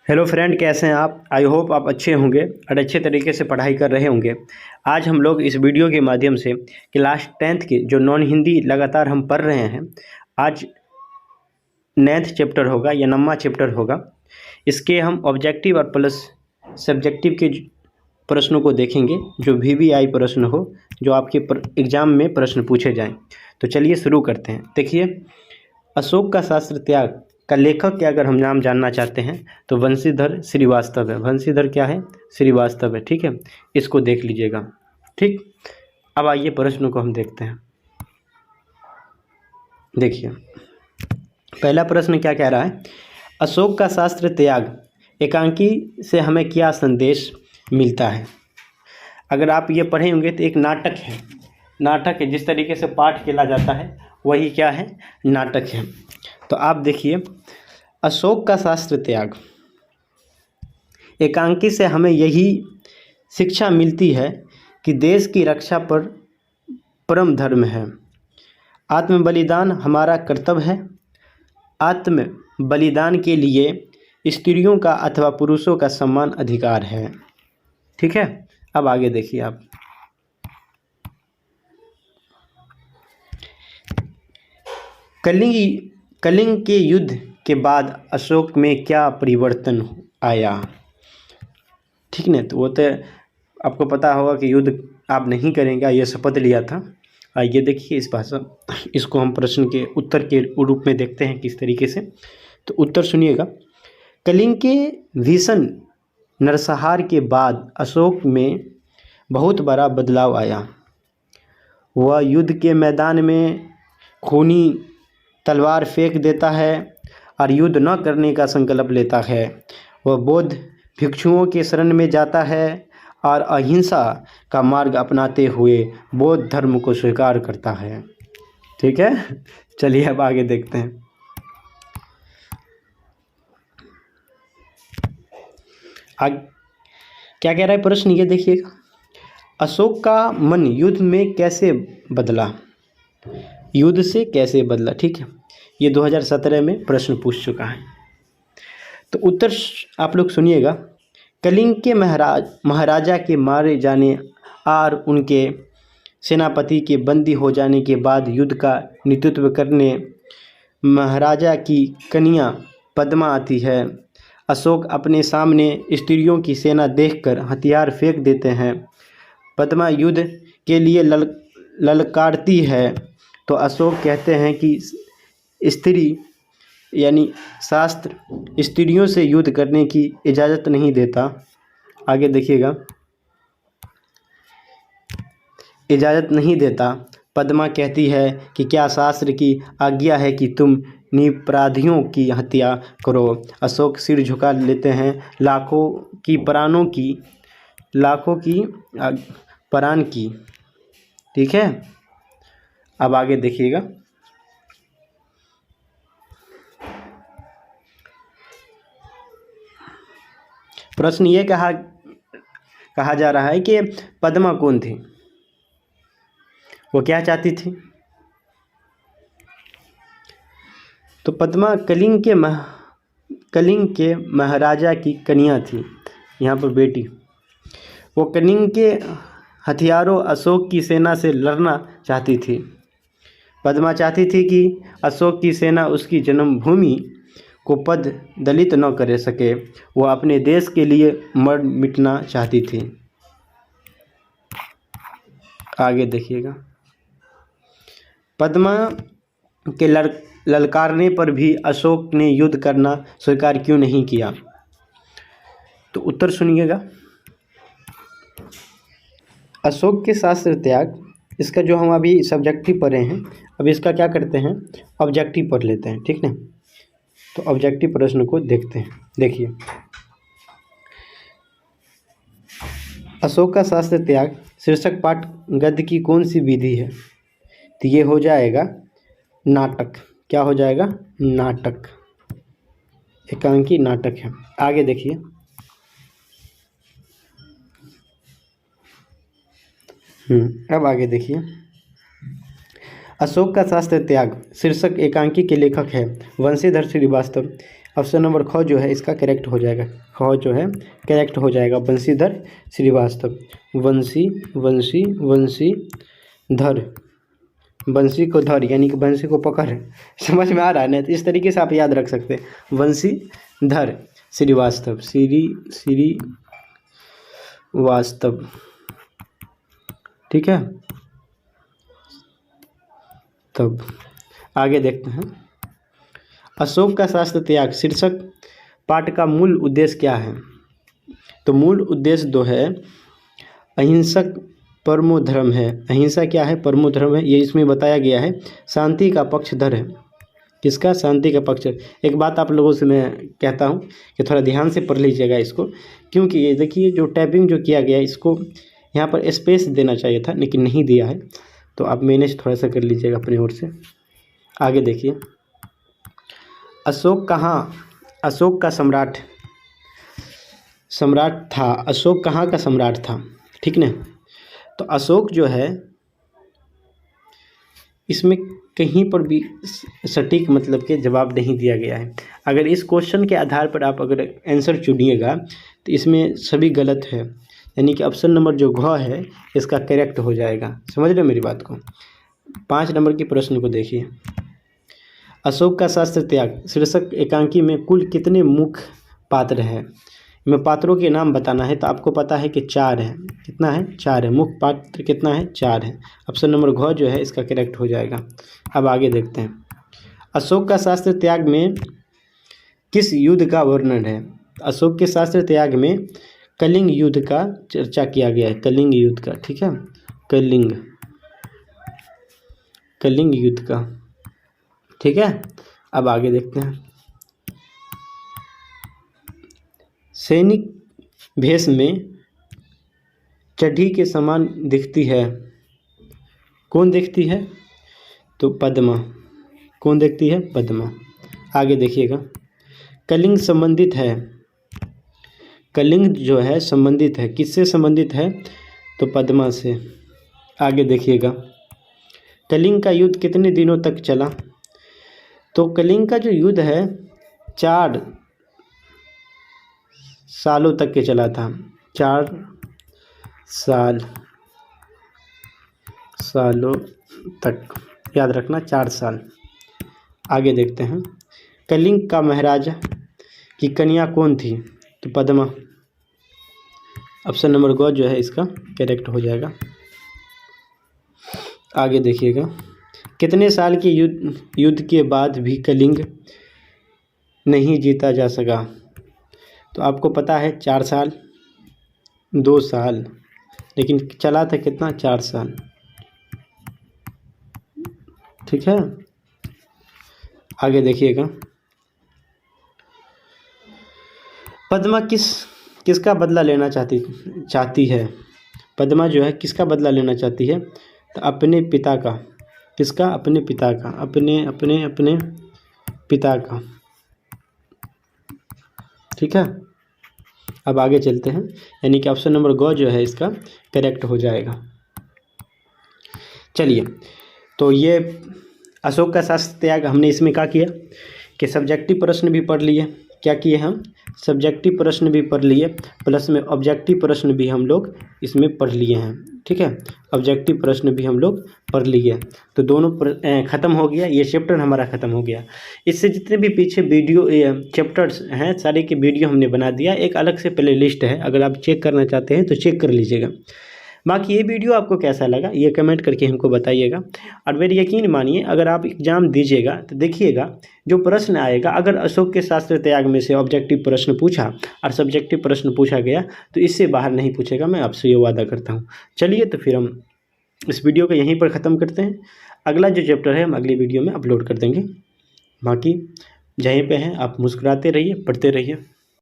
Hello friend, कैसे हैं आप। आई होप आप अच्छे होंगे और अच्छे तरीके से पढ़ाई कर रहे होंगे। आज हम लोग इस वीडियो के माध्यम से क्लास 10th के जो नॉन हिंदी लगातार हम पढ़ रहे हैं, आज 9th चैप्टर होगा या 9वां चैप्टर होगा। इसके हम ऑब्जेक्टिव और प्लस सब्जेक्टिव के प्रश्नों को देखेंगे, जो VVI प्रश्न हो, जो आपके एग्ज़ाम में प्रश्न पूछे जाएं। तो चलिए शुरू करते हैं। देखिए, अशोक का शास्त्र त्याग का लेखक के अगर हम नाम जानना चाहते हैं तो वंशीधर श्रीवास्तव है। वंशीधर क्या है? श्रीवास्तव है। ठीक है, इसको देख लीजिएगा। ठीक, अब आइए प्रश्न को हम देखते हैं। देखिए, पहला प्रश्न क्या कह रहा है? अशोक का शास्त्र त्याग एकांकी से हमें क्या संदेश मिलता है? अगर आप ये पढ़े होंगे तो एक नाटक है। नाटक है, जिस तरीके से पाठ खेला जाता है वही क्या है? नाटक है। तो आप देखिए, अशोक का शास्त्र त्याग एकांकी से हमें यही शिक्षा मिलती है कि देश की रक्षा पर परम धर्म है। आत्म बलिदान हमारा कर्तव्य है। आत्म बलिदान के लिए स्त्रियों का अथवा पुरुषों का समान अधिकार है। ठीक है, अब आगे देखिए आप। कलिंग के युद्ध के बाद अशोक में क्या परिवर्तन आया? ठीक न, तो वो तो आपको पता होगा कि युद्ध आप नहीं करेंगे, ये शपथ लिया था। ये देखिए, इस भाषा इसको हम प्रश्न के उत्तर के रूप में देखते हैं किस तरीके से। तो उत्तर सुनिएगा। कलिंग के भीषण नरसंहार के बाद अशोक में बहुत बड़ा बदलाव आया। वह युद्ध के मैदान में खूनी तलवार फेंक देता है और युद्ध न करने का संकल्प लेता है। वह बौद्ध भिक्षुओं के शरण में जाता है और अहिंसा का मार्ग अपनाते हुए बौद्ध धर्म को स्वीकार करता है। ठीक है, चलिए अब आगे देखते हैं। क्या कह रहा है प्रश्न, ये देखिएगा। अशोक का मन युद्ध में कैसे बदला? युद्ध से कैसे बदला? ठीक है, ये 2017 में प्रश्न पूछ चुका है। तो उत्तर आप लोग सुनिएगा। कलिंग के महाराजा के मारे जाने और उनके सेनापति के बंदी हो जाने के बाद युद्ध का नेतृत्व करने महाराजा की कन्या पद्मा आती है। अशोक अपने सामने स्त्रियों की सेना देखकर हथियार फेंक देते हैं। पद्मा युद्ध के लिए ललकारती है तो अशोक कहते हैं कि स्त्री यानी शास्त्र स्त्रियों से युद्ध करने की इजाज़त नहीं देता। आगे देखिएगा, इजाज़त नहीं देता। पद्मा कहती है कि क्या शास्त्र की आज्ञा है कि तुम निरपराधियों की हत्या करो? अशोक सिर झुका लेते हैं। लाखों की प्राण की। ठीक है, अब आगे देखिएगा। प्रश्न ये कहा जा रहा है कि पद्मा कौन थी? वो क्या चाहती थी? तो पद्मा कलिंग के महाराजा की कन्या थी, यहाँ पर बेटी। वो कलिंग के हथियारों अशोक की सेना से लड़ना चाहती थी। पद्मा चाहती थी कि अशोक की सेना उसकी जन्मभूमि को पद दलित न कर सके। वो अपने देश के लिए मर मिटना चाहती थी। आगे देखिएगा। पद्मा के ललकारने पर भी अशोक ने युद्ध करना स्वीकार क्यों नहीं किया? तो उत्तर सुनिएगा। अशोक के शास्त्र त्याग, इसका जो हम अभी सब्जेक्टिव पढ़े हैं, अब इसका क्या करते हैं, ऑब्जेक्टिव पढ़ लेते हैं। ठीक है, तो ऑब्जेक्टिव प्रश्न को देखते हैं। देखिए, अशोक का शास्त्र त्याग शीर्षक पाठ गद्य की कौन सी विधि है? तो ये हो जाएगा नाटक। क्या हो जाएगा? नाटक। एकांकी नाटक है। आगे देखिए। अब आगे देखिए। अशोक का शास्त्र त्याग शीर्षक एकांकी के लेखक है वंशीधर श्रीवास्तव। ऑप्शन नंबर ख जो है इसका करेक्ट हो जाएगा, ख जो है करेक्ट हो जाएगा, बंशीधर श्रीवास्तव। वंशीधर, बंसी को धर यानी कि बंसी को पकड़, समझ में आ रहा है ना? तो इस तरीके से आप याद रख सकते हैं, वंशीधर श्रीवास्तव, श्रीवास्तव, ठीक है। तब आगे देखते हैं, अशोक का शास्त्र त्याग शीर्षक पाठ का मूल उद्देश्य क्या है? तो मूल उद्देश्य जो है अहिंसक परमो धर्म है। अहिंसा क्या है? परमो धर्म है, ये इसमें बताया गया है। शांति का पक्षधर है, किसका? शांति का पक्ष। एक बात आप लोगों से मैं कहता हूँ कि थोड़ा ध्यान से पढ़ लीजिएगा इसको, क्योंकि ये देखिए जो टाइपिंग जो किया गया इसको यहाँ पर स्पेस देना चाहिए था लेकिन नहीं दिया है, तो आप मैनेज थोड़ा सा कर लीजिएगा अपनी ओर से। आगे देखिए, अशोक का सम्राट था। अशोक कहाँ का सम्राट था? ठीक ना। तो अशोक जो है इसमें कहीं पर भी सटीक मतलब के जवाब नहीं दिया गया है। अगर इस क्वेश्चन के आधार पर आप अगर आंसर चुनिएगा तो इसमें सभी गलत है, यानी कि ऑप्शन नंबर जो घ है इसका करेक्ट हो जाएगा। समझ रहे हो मेरी बात को? 5 नंबर के प्रश्न को देखिए, अशोक का शास्त्र त्याग शीर्षक एकांकी में कुल कितने मुख्य पात्र हैं? में पात्रों के नाम बताना है, तो आपको पता है कि 4 है। कितना है? 4 है। मुख्य पात्र कितना है? 4 है। ऑप्शन नंबर घ जो है इसका करेक्ट हो जाएगा। अब आगे देखते हैं, अशोक का शास्त्र त्याग में किस युद्ध का वर्णन है? अशोक के शास्त्र त्याग में कलिंग युद्ध का चर्चा किया गया है, कलिंग युद्ध का, ठीक है, कलिंग युद्ध का, ठीक है। अब आगे देखते हैं, सैनिक भेष में चढ़ी के समान दिखती है, कौन दिखती है? तो पद्मा। कौन दिखती है? पद्मा। आगे देखिएगा, कलिंग संबंधित है, कलिंग जो है संबंधित है, किससे संबंधित है? तो पद्मा से। आगे देखिएगा, कलिंग का युद्ध कितने दिनों तक चला? तो कलिंग का जो युद्ध है 4 सालों तक के चला था, 4 सालों तक, याद रखना 4 साल। आगे देखते हैं, कलिंग का महाराजा की कन्या कौन थी? तो पद्मा। ऑप्शन नंबर ग जो है इसका करेक्ट हो जाएगा। आगे देखिएगा, कितने साल के युद्ध के बाद भी कलिंग नहीं जीता जा सका? तो आपको पता है 4 साल, 2 साल, लेकिन चला था कितना? 4 साल, ठीक है। आगे देखिएगा, पद्मा किसका बदला लेना चाहती है? पद्मा जो है किसका बदला लेना चाहती है? तो अपने पिता का। किसका? अपने पिता का, अपने पिता का, ठीक है। अब आगे चलते हैं, यानी कि ऑप्शन नंबर ग जो है इसका करेक्ट हो जाएगा। चलिए, तो ये अशोक का शास्त्र त्याग हमने इसमें क्या किया कि सब्जेक्टिव प्रश्न भी पढ़ लिए। क्या किए हम? सब्जेक्टिव प्रश्न भी पढ़ लिए, प्लस में ऑब्जेक्टिव प्रश्न भी हम लोग इसमें पढ़ लिए हैं, ठीक है। ऑब्जेक्टिव प्रश्न भी हम लोग पढ़ लिए, तो दोनों ख़त्म हो गया, ये चैप्टर हमारा ख़त्म हो गया। इससे जितने भी पीछे वीडियो चैप्टर्स हैं सारे के वीडियो हमने बना दिया, एक अलग से प्ले लिस्ट है, अगर आप चेक करना चाहते हैं तो चेक कर लीजिएगा। बाकी ये वीडियो आपको कैसा लगा ये कमेंट करके हमको बताइएगा। और मेरी यकीन मानिए, अगर आप एग्ज़ाम दीजिएगा तो देखिएगा जो प्रश्न आएगा, अगर अशोक के शास्त्र त्याग में से ऑब्जेक्टिव प्रश्न पूछा और सब्जेक्टिव प्रश्न पूछा गया तो इससे बाहर नहीं पूछेगा, मैं आपसे ये वादा करता हूँ। चलिए, तो फिर हम इस वीडियो को यहीं पर ख़त्म करते हैं। अगला जो चैप्टर है हम अगली वीडियो में अपलोड कर देंगे। बाकी जहीं पे हैं आप मुस्कुराते रहिए, पढ़ते रहिए।